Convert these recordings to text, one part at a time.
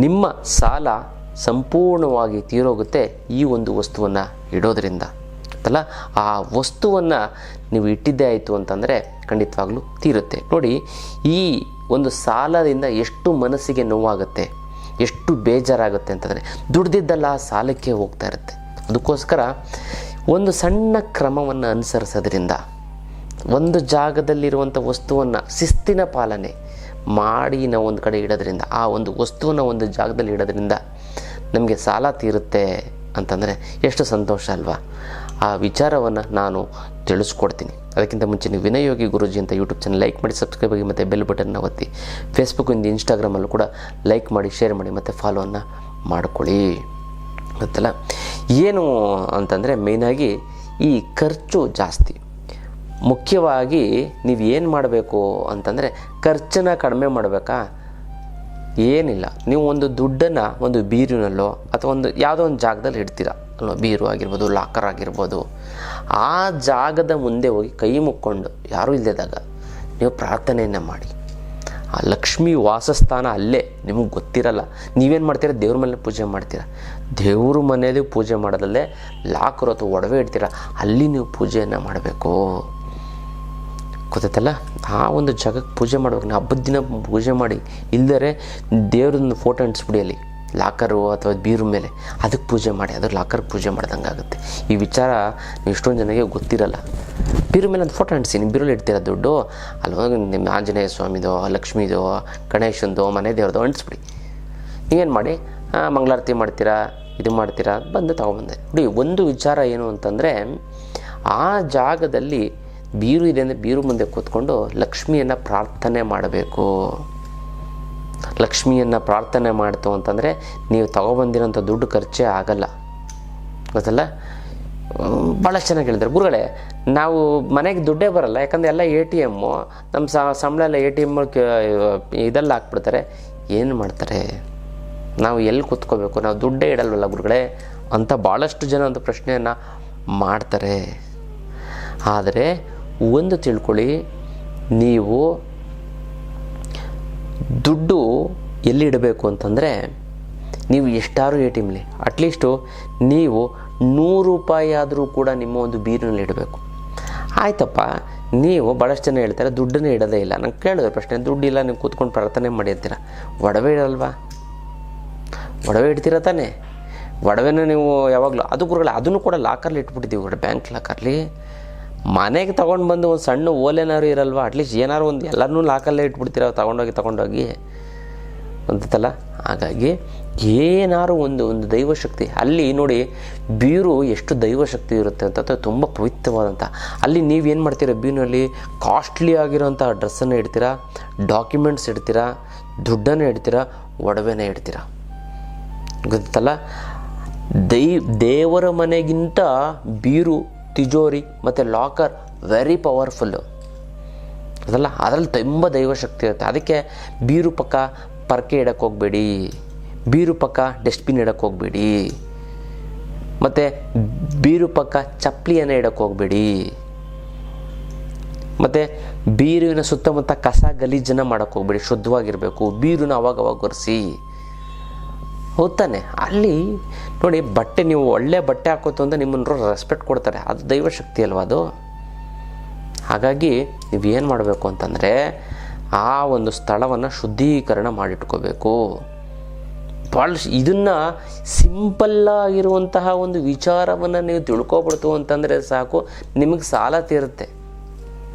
ನಿಮ್ಮ ಸಾಲ ಸಂಪೂರ್ಣವಾಗಿ ತೀರೋಗುತ್ತೆ ಈ ಒಂದು ವಸ್ತುವನ್ನು ಇಡೋದ್ರಿಂದ ಅಲ್ಲ. ಆ ವಸ್ತುವನ್ನು ನೀವು ಇಟ್ಟಿದ್ದೇ ಆಯಿತು ಅಂತಂದರೆ ಖಂಡಿತವಾಗ್ಲೂ ತೀರುತ್ತೆ. ನೋಡಿ, ಈ ಒಂದು ಸಾಲದಿಂದ ಎಷ್ಟು ಮನಸ್ಸಿಗೆ ನೋವಾಗುತ್ತೆ, ಎಷ್ಟು ಬೇಜಾರಾಗುತ್ತೆ ಅಂತಂದರೆ ದುಡ್ದಿದ್ದೆಲ್ಲ ಸಾಲಕ್ಕೆ ಹೋಗ್ತಾ ಇರುತ್ತೆ. ಅದಕ್ಕೋಸ್ಕರ ಒಂದು ಸಣ್ಣ ಕ್ರಮವನ್ನು ಅನುಸರಿಸೋದ್ರಿಂದ, ಒಂದು ಜಾಗದಲ್ಲಿರುವಂಥ ವಸ್ತುವನ್ನು ಶಿಸ್ತಿನ ಪಾಲನೆ ಮಾಡಿ ನಾವು ಒಂದು ಕಡೆ ಇಡೋದ್ರಿಂದ, ಆ ಒಂದು ವಸ್ತುವನ್ನು ಒಂದು ಜಾಗದಲ್ಲಿ ಇಡೋದ್ರಿಂದ ನಮಗೆ ಸಾಲ ತೀರುತ್ತೆ ಅಂತಂದರೆ ಎಷ್ಟು ಸಂತೋಷ ಅಲ್ವಾ. ಆ ವಿಚಾರವನ್ನು ನಾನು ತಿಳಿಸ್ಕೊಡ್ತೀನಿ. ಅದಕ್ಕಿಂತ ಮುಂಚೆ ನೀವು ವಿನಯ್ ಯೋಗಿ ಗುರೂಜಿ ಅಂತ ಯೂಟ್ಯೂಬ್ ಚಾನಲ್ ಲೈಕ್ ಮಾಡಿ, ಸಬ್ಸ್ಕ್ರೈಬ್ ಆಗಿ ಮತ್ತು ಬೆಲ್ ಬಟನ್ನ ಒತ್ತಿ. ಫೇಸ್ಬುಕ್ಕಿಂದ ಇನ್ಸ್ಟಾಗ್ರಾಮಲ್ಲೂ ಕೂಡ ಲೈಕ್ ಮಾಡಿ, ಶೇರ್ ಮಾಡಿ ಮತ್ತು ಫಾಲೋವನ್ನು ಮಾಡ್ಕೊಳ್ಳಿ. ಗೊತ್ತಲ್ಲ, ಏನು ಅಂತಂದರೆ ಮೇಯ್ನಾಗಿ ಈ ಖರ್ಚು ಜಾಸ್ತಿ. ಮುಖ್ಯವಾಗಿ ನೀವು ಏನು ಮಾಡಬೇಕು ಅಂತಂದರೆ ಖರ್ಚನ್ನು ಕಡಿಮೆ ಮಾಡಬೇಕಾ? ಏನಿಲ್ಲ, ನೀವು ಒಂದು ದುಡ್ಡನ್ನು ಒಂದು ಬೀರಿನಲ್ಲೋ ಅಥವಾ ಒಂದು ಯಾವುದೋ ಒಂದು ಜಾಗದಲ್ಲಿ ಇಡ್ತೀರ ಅಲ್ವ, ಬೀರು ಆಗಿರ್ಬೋದು, ಲಾಕರ್ ಆಗಿರ್ಬೋದು. ಆ ಜಾಗದ ಮುಂದೆ ಹೋಗಿ ಕೈ ಮುಕ್ಕೊಂಡು ಯಾರೂ ಇಲ್ಲದಾಗ ನೀವು ಪ್ರಾರ್ಥನೆಯನ್ನು ಮಾಡಿ. ಆ ಲಕ್ಷ್ಮೀ ವಾಸಸ್ಥಾನ ಅಲ್ಲೇ, ನಿಮಗೆ ಗೊತ್ತಿರಲ್ಲ. ನೀವೇನು ಮಾಡ್ತೀರ? ದೇವ್ರ ಮನೆ ಪೂಜೆ ಮಾಡ್ತೀರ. ದೇವ್ರ ಮನೆಯಲ್ಲಿ ಪೂಜೆ ಮಾಡೋದಲ್ಲೇ ಲಾಕರ್ ಅಥವಾ ಒಡವೆ ಇಡ್ತೀರ, ಅಲ್ಲಿ ನೀವು ಪೂಜೆಯನ್ನು ಮಾಡಬೇಕು. ಗೊತ್ತೈತಲ್ಲ, ಆ ಒಂದು ಜಾಗಕ್ಕೆ ಪೂಜೆ ಮಾಡ್ಬೇಕು. ನೀವು ಹಬ್ಬದ ದಿನ ಪೂಜೆ ಮಾಡಿ, ಇಲ್ಲದೇ ದೇವ್ರನ್ನ ಫೋಟೋ ಅಂಟಿಸ್ಬಿಡಿ ಅಲ್ಲಿ ಲಾಕರು ಅಥವಾ ಬೀರು ಮೇಲೆ, ಅದಕ್ಕೆ ಪೂಜೆ ಮಾಡಿ, ಅದ್ರ ಲಾಕರ್ಗೆ ಪೂಜೆ ಮಾಡ್ದಂಗೆ ಆಗುತ್ತೆ. ಈ ವಿಚಾರ ಇಷ್ಟೊಂದು ಜನಕ್ಕೆ ಗೊತ್ತಿರಲ್ಲ. ಬೀರು ಮೇಲೆ ಒಂದು ಫೋಟೋ ಅಂಟಿಸಿ, ನಿಮ್ಮ ಬೀರಲ್ಲಿ ಇಡ್ತೀರ ದುಡ್ಡು, ಅಲ್ಲಿ ನಿಮ್ಮ ಆಂಜನೇಯ ಸ್ವಾಮಿದೋ, ಲಕ್ಷ್ಮೀದೋ, ಗಣೇಶಂದೋ, ಮನೆ ದೇವ್ರದೋ ಅಂಟಿಸ್ಬಿಡಿ. ನೀವೇನು ಮಾಡಿ, ಮಂಗಳಾರತಿ ಮಾಡ್ತೀರಾ, ಇದು ಮಾಡ್ತೀರಾ, ಬಂದು ತೊಗೊಬಂದೆ. ನೋಡಿ, ಒಂದು ವಿಚಾರ ಏನು ಅಂತಂದರೆ, ಆ ಜಾಗದಲ್ಲಿ ಬೀರು ಇದೆ ಅಂದರೆ ಬೀರು ಮುಂದೆ ಕೂತ್ಕೊಂಡು ಲಕ್ಷ್ಮಿಯನ್ನು ಪ್ರಾರ್ಥನೆ ಮಾಡಬೇಕು. ಲಕ್ಷ್ಮಿಯನ್ನು ಪ್ರಾರ್ಥನೆ ಮಾಡ್ತು ಅಂತಂದರೆ ನೀವು ತೊಗೊಬಂದಿರೋಂಥ ದುಡ್ಡು ಖರ್ಚೇ ಆಗಲ್ಲ. ಗೊತ್ತಲ್ಲ, ಭಾಳಷ್ಟು ಚೆನ್ನಾಗಿ ಹೇಳಿದ್ರು ಗುರುಗಳೇ. ನಾವು ಮನೆಗೆ ದುಡ್ಡೇ ಬರಲ್ಲ, ಯಾಕಂದರೆ ಎಲ್ಲ ATM, ನಮ್ಮ ಸಂಬಳ ಎಲ್ಲ ATM ಇದೆಲ್ಲ ಹಾಕ್ಬಿಡ್ತಾರೆ. ಏನು ಮಾಡ್ತಾರೆ? ನಾವು ಎಲ್ಲಿ ಕೂತ್ಕೋಬೇಕು? ನಾವು ದುಡ್ಡೇ ಇಡಲ್ವಲ್ಲ ಗುರುಗಳೇ ಅಂತ ಭಾಳಷ್ಟು ಜನ ಒಂದು ಪ್ರಶ್ನೆಯನ್ನು ಮಾಡ್ತಾರೆ. ಆದರೆ ಒಂದು ತಿಳ್ಕೊಳ್ಳಿ, ನೀವು ದುಡ್ಡು ಎಲ್ಲಿ ಇಡಬೇಕು ಅಂತಂದರೆ, ನೀವು ಎಷ್ಟಾರು ATMಲಿ ಅಟ್ಲೀಸ್ಟು ನೀವು 100 ರೂಪಾಯಿ ಆದರೂ ಕೂಡ ನಿಮ್ಮ ಒಂದು ಬೀರಿನಲ್ಲಿ ಇಡಬೇಕು. ಆಯ್ತಪ್ಪ, ನೀವು ಭಾಳಷ್ಟು ಜನ ಹೇಳ್ತಾರೆ ದುಡ್ಡನ್ನೇ ಇಡೋದೇ ಇಲ್ಲ. ನಂಗೆ ಕೇಳಿದ್ರೆ ಪ್ರಶ್ನೆ, ದುಡ್ಡಿಲ್ಲ, ನೀವು ಕೂತ್ಕೊಂಡು ಪ್ರಾರ್ಥನೆ ಮಾಡಿ ಅಂತೀರ, ಒಡವೆ ಇಡಲ್ವಾ? ಒಡವೆ ಇಡ್ತೀರ ತಾನೇ? ಒಡವೆನ ನೀವು ಯಾವಾಗಲೂ ಅದು ಗುರುಗಳು ಅದನ್ನು ಕೂಡ ಲಾಕರ್ಲಿ ಇಟ್ಬಿಟ್ಟಿದ್ದೀವಿ, ಬ್ಯಾಂಕ್ ಲಾಕರ್ಲಿ. ಮನೆಗೆ ತೊಗೊಂಡು ಬಂದು ಒಂದು ಸಣ್ಣ ಓಲೆನಾರು ಇರಲ್ವ, ಅಟ್ಲೀಸ್ಟ್ ಏನಾರು ಒಂದು ಎಲ್ಲರನ್ನೂ ಲಾಕಲ್ಲೇ ಇಟ್ಬಿಡ್ತೀರ ತೊಗೊಂಡೋಗಿ ಅಂತಲ್ಲ. ಹಾಗಾಗಿ ಏನಾರು ಒಂದು ದೈವಶಕ್ತಿ ಅಲ್ಲಿ ನೋಡಿ, ಬೀರು ಎಷ್ಟು ದೈವಶಕ್ತಿ ಇರುತ್ತೆ ಅಂತ, ತುಂಬ ಪವಿತ್ರವಾದಂಥ. ಅಲ್ಲಿ ನೀವೇನು ಮಾಡ್ತೀರ? ಬೀರಿನಲ್ಲಿ ಕಾಸ್ಟ್ಲಿ ಆಗಿರೋಂಥ ಡ್ರೆಸ್ಸನ್ನು ಇಡ್ತೀರಾ, ಡಾಕ್ಯುಮೆಂಟ್ಸ್ ಇಡ್ತೀರಾ, ದುಡ್ಡನ್ನು ಇಡ್ತೀರಾ, ಒಡವೆನೇ ಇಡ್ತೀರಾ. ಗೊತ್ತಲ್ಲ, ದೇವರ ಮನೆಗಿಂತ ಬೀರು, ತಿಜೋರಿ ಮತ್ತು ಲಾಕರ್ ವೆರಿ ಪವರ್ಫುಲ್ಲು. ಅದಲ್ಲ, ಅದರಲ್ಲಿ ತುಂಬ ದೈವಶಕ್ತಿ ಇರುತ್ತೆ. ಅದಕ್ಕೆ ಬೀರು ಪಕ್ಕ ಪರ್ಕೆ ಇಡಕ್ಕೆ ಹೋಗಬೇಡಿ, ಬೀರು ಪಕ್ಕ ಡಸ್ಟ್ಬಿನ್ ಇಡಕ್ಕೆ ಹೋಗಬೇಡಿ, ಮತ್ತು ಬೀರು ಪಕ್ಕ ಚಪ್ಪಲಿಯನ್ನು ಇಡಕ್ಕೆ ಹೋಗಬೇಡಿ, ಮತ್ತು ಬೀರುವಿನ ಸುತ್ತಮುತ್ತ ಕಸ ಗಲೀಜನ್ನು ಮಾಡೋಕ್ಕೆ ಹೋಗಬೇಡಿ. ಶುದ್ಧವಾಗಿರಬೇಕು. ಬೀರುನ ಅವಾಗವಾಗ ಒರೆಸಿ. ಹೋಗ್ತಾನೆ ಅಲ್ಲಿ ನೋಡಿ, ಬಟ್ಟೆ ನೀವು ಒಳ್ಳೆ ಬಟ್ಟೆ ಹಾಕೋತು ಅಂತ ನಿಮ್ಮನ್ನು ರೆಸ್ಪೆಕ್ಟ್ ಕೊಡ್ತಾರೆ. ಅದು ದೈವಶಕ್ತಿ ಅಲ್ವಾ ಅದು. ಹಾಗಾಗಿ ನೀವೇನು ಮಾಡಬೇಕು ಅಂತಂದರೆ, ಆ ಒಂದು ಸ್ಥಳವನ್ನು ಶುದ್ಧೀಕರಣ ಮಾಡಿಟ್ಕೋಬೇಕು. ಭಾಳ ಇದನ್ನು ಸಿಂಪಲ್ಲಾಗಿರುವಂತಹ ಒಂದು ವಿಚಾರವನ್ನು ನೀವು ತಿಳ್ಕೊಬಿಡ್ತು ಅಂತಂದರೆ ಸಾಕು, ನಿಮಗೆ ಸಾಲ ತೀರುತ್ತೆ.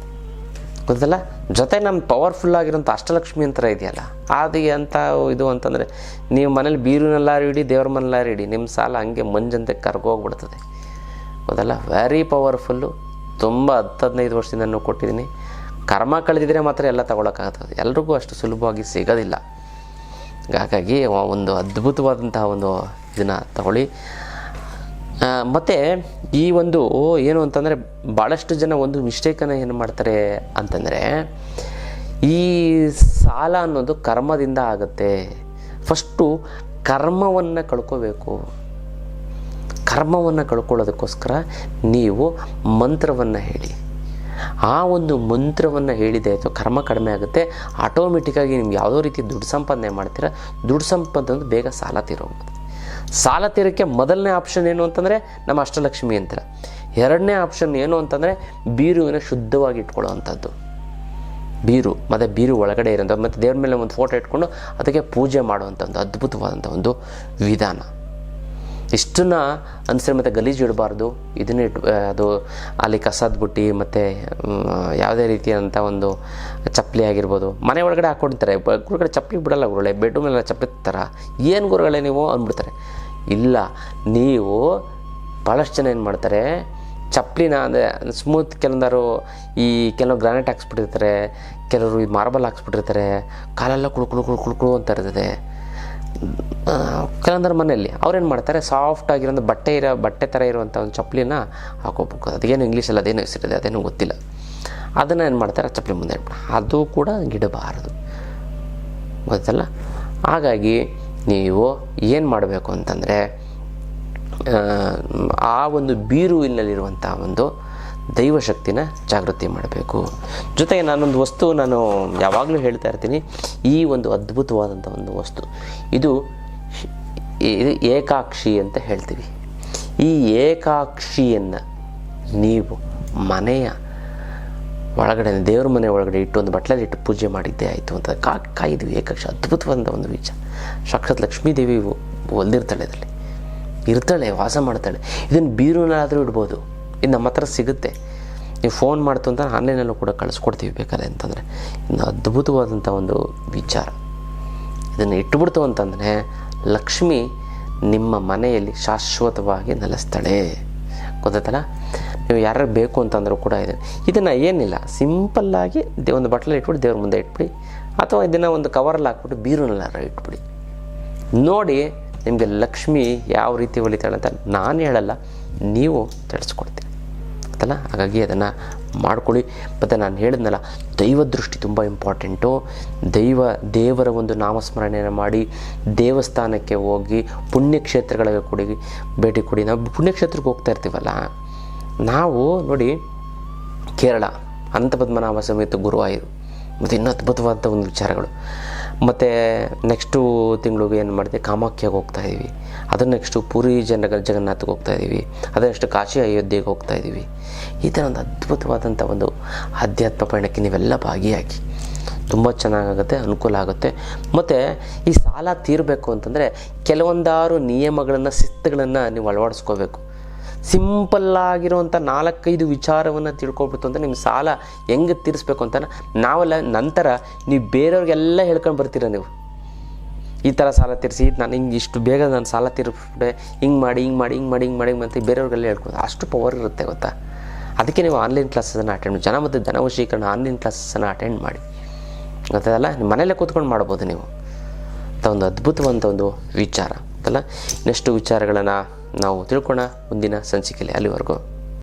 ಗೊತ್ತಲ್ಲ, ಜೊತೆ ನಮ್ಮ ಪವರ್ಫುಲ್ಲಾಗಿರೋಂಥ ಅಷ್ಟಲಕ್ಷ್ಮಿ ಯಂತ್ರ ಇದೆಯಲ್ಲ, ಅದು ಅಂತ ಇದು ಅಂತಂದರೆ, ನೀವು ಮನೇಲಿ ಬೀರುನೆಲ್ಲಾರು ಇಡಿ, ದೇವ್ರ ಮನೆಲ್ಲಾರು ಇಡಿ, ನಿಮ್ಮ ಸಾಲ ಹಂಗೆ ಮಂಜಂತೆ ಕರ್ಗೋಗ್ಬಿಡ್ತದೆ. ಗೊತ್ತಲ್ಲ, ವೆರಿ ಪವರ್ಫುಲ್ಲು. ತುಂಬ 10-15 ವರ್ಷದಿಂದ ಕೊಟ್ಟಿದ್ದೀನಿ. ಕರ್ಮ ಕಳೆದಿದ್ರೆ ಮಾತ್ರ ಎಲ್ಲ ತಗೊಳಕ್ಕಾಗ್ತದೆ, ಎಲ್ರಿಗೂ ಅಷ್ಟು ಸುಲಭವಾಗಿ ಸಿಗೋದಿಲ್ಲ. ಹಾಗಾಗಿ ಒಂದು ಅದ್ಭುತವಾದಂತಹ ಒಂದು ಇದನ್ನು ತಗೊಳ್ಳಿ. ಮತ್ತು ಈ ಒಂದು ಏನು ಅಂತಂದರೆ, ಭಾಳಷ್ಟು ಜನ ಒಂದು ಮಿಸ್ಟೇಕನ್ನು ಏನು ಮಾಡ್ತಾರೆ ಅಂತಂದರೆ, ಈ ಸಾಲ ಅನ್ನೋದು ಕರ್ಮದಿಂದ ಆಗುತ್ತೆ. ಫಸ್ಟು ಕರ್ಮವನ್ನು ಕಳ್ಕೋಬೇಕು. ಕರ್ಮವನ್ನು ಕಳ್ಕೊಳ್ಳೋದಕ್ಕೋಸ್ಕರ ನೀವು ಮಂತ್ರವನ್ನು ಹೇಳಿ. ಆ ಒಂದು ಮಂತ್ರವನ್ನು ಹೇಳಿದೆ ಅಥವಾ ಕರ್ಮ ಕಡಿಮೆ ಆಗುತ್ತೆ. ಆಟೋಮೆಟಿಕ್ಕಾಗಿ ನಿಮ್ಗೆ ಯಾವುದೋ ರೀತಿ ದುಡ್ಡು ಸಂಪಾದನೆ ಮಾಡ್ತೀರಾ. ದುಡ್ಡು ಸಂಪಾದನೆ ಬೇಗ ಸಾಲ ತೀರೋಗ್ಬಿಡುತ್ತೆ. ಸಾಲ ತೀರೋಕ್ಕೆ ಮೊದಲನೇ ಆಪ್ಷನ್ ಏನು ಅಂತಂದರೆ ನಮ್ಮ ಅಷ್ಟಲಕ್ಷ್ಮಿ ಅಂತಾರೆ. ಎರಡನೇ ಆಪ್ಷನ್ ಏನು ಅಂತಂದರೆ ಬೀರುವಿನ ಶುದ್ಧವಾಗಿ ಇಟ್ಕೊಳ್ಳೋವಂಥದ್ದು. ಬೀರು ಮತ್ತು ಬೀರು ಒಳಗಡೆ ಇರೋಂಥ ಮತ್ತು ದೇವ್ರ ಮೇಲೆ ಒಂದು ಫೋಟೋ ಇಟ್ಕೊಂಡು ಅದಕ್ಕೆ ಪೂಜೆ ಮಾಡುವಂಥ ಒಂದು ಅದ್ಭುತವಾದಂಥ ಒಂದು ವಿಧಾನ. ಇಷ್ಟನ್ನು ಅನಿಸಿದ್ರೆ ಮತ್ತು ಗಲೀಜು ಇಡಬಾರ್ದು. ಇದನ್ನೇ ಅದು ಅಲ್ಲಿ ಕಸದ ಬುಟ್ಟಿ ಮತ್ತು ಯಾವುದೇ ರೀತಿಯಾದಂಥ ಒಂದು ಚಪ್ಪಲಿ ಆಗಿರ್ಬೋದು ಮನೆ ಒಳಗಡೆ ಹಾಕ್ಕೊಡ್ತಾರೆ. ಗುರುಗಡೆ ಚಪ್ಪಲಿ ಬಿಡೋಲ್ಲ, ಗುರುಗಳೇ ಬೆಡ್ರೂಮೆಲ್ಲ ಚಪ್ಪಲಿ ಥರ ಏನು ಗುರುಗಳೇ ನೀವು ಅಂದ್ಬಿಡ್ತಾರೆ. ಇಲ್ಲ, ನೀವು ಭಾಳಷ್ಟು ಜನ ಏನು ಮಾಡ್ತಾರೆ, ಚಪ್ಪಲಿನ ಅಂದರೆ ಸ್ಮೂತ್ ಕೆಲವರು ಕೆಲವು ಗ್ರಾನೈಟ್ ಹಾಕ್ಸ್ಬಿಟ್ಟಿರ್ತಾರೆ, ಕೆಲವರು ಈ ಮಾರ್ಬಲ್ ಹಾಕ್ಸ್ಬಿಟ್ಟಿರ್ತಾರೆ, ಕಾಲೆಲ್ಲ ಕುಳ್ಕುಳು ಅಂತ ಇರ್ತದೆ. ಕೆಲವೊಂದರ ಮನೆಯಲ್ಲಿ ಅವ್ರೇನು ಮಾಡ್ತಾರೆ, ಸಾಫ್ಟಾಗಿರೋ ಬಟ್ಟೆ ಥರ ಇರುವಂಥ ಒಂದು ಚಪ್ಪಲಿನ ಹಾಕೋಬೇಕು. ಅದೇನು ಇಂಗ್ಲೀಷಲ್ಲಿ ಅದೇನು ಹೆಸರಿದೆ ಅದೇನೂ ಗೊತ್ತಿಲ್ಲ. ಅದನ್ನು ಏನು ಮಾಡ್ತಾರೆ, ಚಪ್ಪಲಿ ಮುಂದೆ ಇಟ್ಬಿಟ್ಟು ಅದು ಕೂಡ ಇಡಬಾರದು, ಗೊತ್ತಲ್ಲ. ಹಾಗಾಗಿ ನೀವು ಏನು ಮಾಡಬೇಕು ಅಂತಂದರೆ ಆ ಒಂದು ಬೀರುವಿನಲ್ಲಿರುವಂಥ ಒಂದು ದೈವಶಕ್ತಿನ ಜಾಗೃತಿ ಮಾಡಬೇಕು. ಜೊತೆಗೆ ನಾನೊಂದು ವಸ್ತು ನಾನು ಯಾವಾಗಲೂ ಹೇಳ್ತಾ ಇರ್ತೀನಿ, ಈ ಒಂದು ಅದ್ಭುತವಾದಂಥ ಒಂದು ವಸ್ತು ಇದು ಏಕಾಕ್ಷಿ ಅಂತ ಹೇಳ್ತೀವಿ. ಈ ಏಕಾಕ್ಷಿಯನ್ನು ನೀವು ಮನೆಯ ಒಳಗಡೆ ದೇವ್ರ ಮನೆ ಒಳಗಡೆ ಇಟ್ಟು ಒಂದು ಬಟ್ಲಲ್ಲಿ ಇಟ್ಟು ಪೂಜೆ ಮಾಡಿದ್ದೇ ಆಯಿತು ಅಂತ ಕಾಯಿದ್ವಿ. ಏಕಾಕ್ಷಿ ಅದ್ಭುತವಾದಂಥ ಒಂದು ವಿಚಾರ. ಸಾಕ್ಷಾತ್ ಲಕ್ಷ್ಮೀದೇವಿ ಒಲ್ದಿರ್ತಾಳೆ, ಇದರಲ್ಲಿ ಇರ್ತಾಳೆ, ವಾಸ ಮಾಡ್ತಾಳೆ. ಇದನ್ನು ಬೀರುನಾದರೂ ಇಡ್ಬೋದು. ಇದು ನಮ್ಮ ಹತ್ರ ಸಿಗುತ್ತೆ. ನೀವು ಫೋನ್ ಮಾಡ್ತು ಅಂತ ಆನ್ಲೈನಲ್ಲೂ ಕೂಡ ಕಳಿಸ್ಕೊಡ್ತೀವಿ ಬೇಕಾದ್ರೆ ಅಂತಂದರೆ. ಇನ್ನು ಅದ್ಭುತವಾದಂಥ ಒಂದು ವಿಚಾರ. ಇದನ್ನು ಇಟ್ಬಿಡ್ತು ಅಂತಂದರೆ ಲಕ್ಷ್ಮಿ ನಿಮ್ಮ ಮನೆಯಲ್ಲಿ ಶಾಶ್ವತವಾಗಿ ನೆಲೆಸ್ತಾಳೆ, ಗೊತ್ತಾಯ್ತಲ್ಲ. ನೀವು ಯಾರು ಬೇಕು ಅಂತಂದರೂ ಕೂಡ ಇದನ್ನು ಏನಿಲ್ಲ, ಸಿಂಪಲ್ಲಾಗಿ ಒಂದು ಬಟ್ಲಲ್ಲಿ ಇಟ್ಬಿಟ್ಟು ದೇವ್ರ ಮುಂದೆ ಇಟ್ಬಿಡಿ, ಅಥವಾ ಇದನ್ನು ಒಂದು ಕವರಲ್ಲಿ ಹಾಕ್ಬಿಟ್ಟು ಬೀರುನಲ್ಲಾರ ಇಟ್ಬಿಡಿ. ನೋಡಿ ನಿಮಗೆ ಲಕ್ಷ್ಮಿ ಯಾವ ರೀತಿ ಒಲಿತಾಳೆ ಅಂತ ನಾನು ಹೇಳಲ್ಲ, ನೀವು ತಿಳಿಸ್ಕೊಡ್ತೀರಿ ಗೊತ್ತಲ್ಲ. ಹಾಗಾಗಿ ಅದನ್ನು ಮಾಡ್ಕೊಳ್ಳಿ. ಮತ್ತು ನಾನು ಹೇಳಿದ್ನಲ್ಲ, ದೈವ ದೃಷ್ಟಿ ತುಂಬ ಇಂಪಾರ್ಟೆಂಟು. ದೇವರ ಒಂದು ನಾಮಸ್ಮರಣೆಯನ್ನು ಮಾಡಿ ದೇವಸ್ಥಾನಕ್ಕೆ ಹೋಗಿ ಪುಣ್ಯಕ್ಷೇತ್ರಗಳಿಗೆ ಭೇಟಿ ಕೊಡಿ. ನಾವು ಪುಣ್ಯಕ್ಷೇತ್ರಕ್ಕೆ ಹೋಗ್ತಾ ಇರ್ತೀವಲ್ಲ, ನಾವು ನೋಡಿ ಕೇರಳ ಅನಂತ ಪದ್ಮನಾಭ ಸಮೇತ ಗುರುವಾಯೂರು ಮತ್ತು ಇನ್ನೂ ಅದ್ಭುತವಾದಂಥ ಒಂದು ವಿಚಾರಗಳು. ಮತ್ತು ನೆಕ್ಸ್ಟು ತಿಂಗಳಿಗೆ ಏನು ಮಾಡ್ತೀವಿ, ಕಾಮಾಖ್ಯಾಗೆ ಹೋಗ್ತಾಯಿದ್ದೀವಿ. ಅದನ್ನು ನೆಕ್ಸ್ಟು ಪುರಿ ಜಗನ್ನಾಥಕ್ಕೆ ಹೋಗ್ತಾಯಿದ್ದೀವಿ. ಅದು ನೆಕ್ಸ್ಟು ಕಾಶಿ ಅಯೋಧ್ಯೆಗೆ ಹೋಗ್ತಾಯಿದ್ದೀವಿ. ಈ ಥರ ಒಂದು ಅದ್ಭುತವಾದಂಥ ಒಂದು ಆಧ್ಯಾತ್ಮ ಪಯಣಕ್ಕೆ ನೀವೆಲ್ಲ ಭಾಗಿಯಾಗಿ ತುಂಬ ಚೆನ್ನಾಗಾಗುತ್ತೆ, ಅನುಕೂಲ ಆಗುತ್ತೆ. ಮತ್ತು ಈ ಸಾಲ ತೀರಬೇಕು ಅಂತಂದರೆ ಕೆಲವೊಂದಾರು ನಿಯಮಗಳನ್ನು, ಶಿಸ್ತುಗಳನ್ನು ನೀವು ಅಳವಡಿಸ್ಕೋಬೇಕು. ಸಿಂಪಲ್ಲಾಗಿರುವಂಥ 4-5 ವಿಚಾರವನ್ನು ತಿಳ್ಕೊಬಿಡ್ತು ಅಂತ ನಿಮ್ಮ ಸಾಲ ಹೆಂಗೆ ತೀರಿಸ್ಬೇಕು ಅಂತ ನಾವೆಲ್ಲ ನಂತರ ನೀವು ಬೇರೆಯವ್ರಿಗೆಲ್ಲ ಹೇಳ್ಕೊಂಡು ಬರ್ತೀರ. ನೀವು ಈ ಥರ ಸಾಲ ತೀರಿಸಿ, ನಾನು ಹಿಂಗೆ ಇಷ್ಟು ಬೇಗ ನಾನು ಸಾಲ ತೀರಿಸ್ಬಿಟ್ಟೆ, ಹಿಂಗೆ ಮಾಡಿ ಅಂತ ಬೇರೆಯವ್ರಿಗೆಲ್ಲ ಹೇಳ್ಕೊಂಡು ಅಷ್ಟು ಪವರ್ ಇರುತ್ತೆ ಗೊತ್ತಾ. ಅದಕ್ಕೆ ನೀವು ಆನ್ಲೈನ್ ಕ್ಲಾಸನ್ನು ಅಟೆಂಡ್ ಜನ ಮತ್ತು ಧನವಶೀಕರಣ ಆನ್ಲೈನ್ ಕ್ಲಾಸನ್ನು ಅಟೆಂಡ್ ಮಾಡಿ, ಗೊತ್ತಲ್ಲ. ನಿಮ್ಮ ಮನೇಲೇ ಕೂತ್ಕೊಂಡು ಮಾಡ್ಬೋದು ನೀವು. ಅಂತ ಒಂದು ಅದ್ಭುತವಂತ ಒಂದು ವಿಚಾರ ಗೊತ್ತಲ್ಲ. ಇನ್ನಷ್ಟು ವಿಚಾರಗಳನ್ನು ನಾವು ತಿಳ್ಕೊಳ್ಳೋಣ ಮುಂದಿನ ಸಂಚಿಕೆಯಲ್ಲಿ. ಅಲ್ಲಿವರೆಗೂ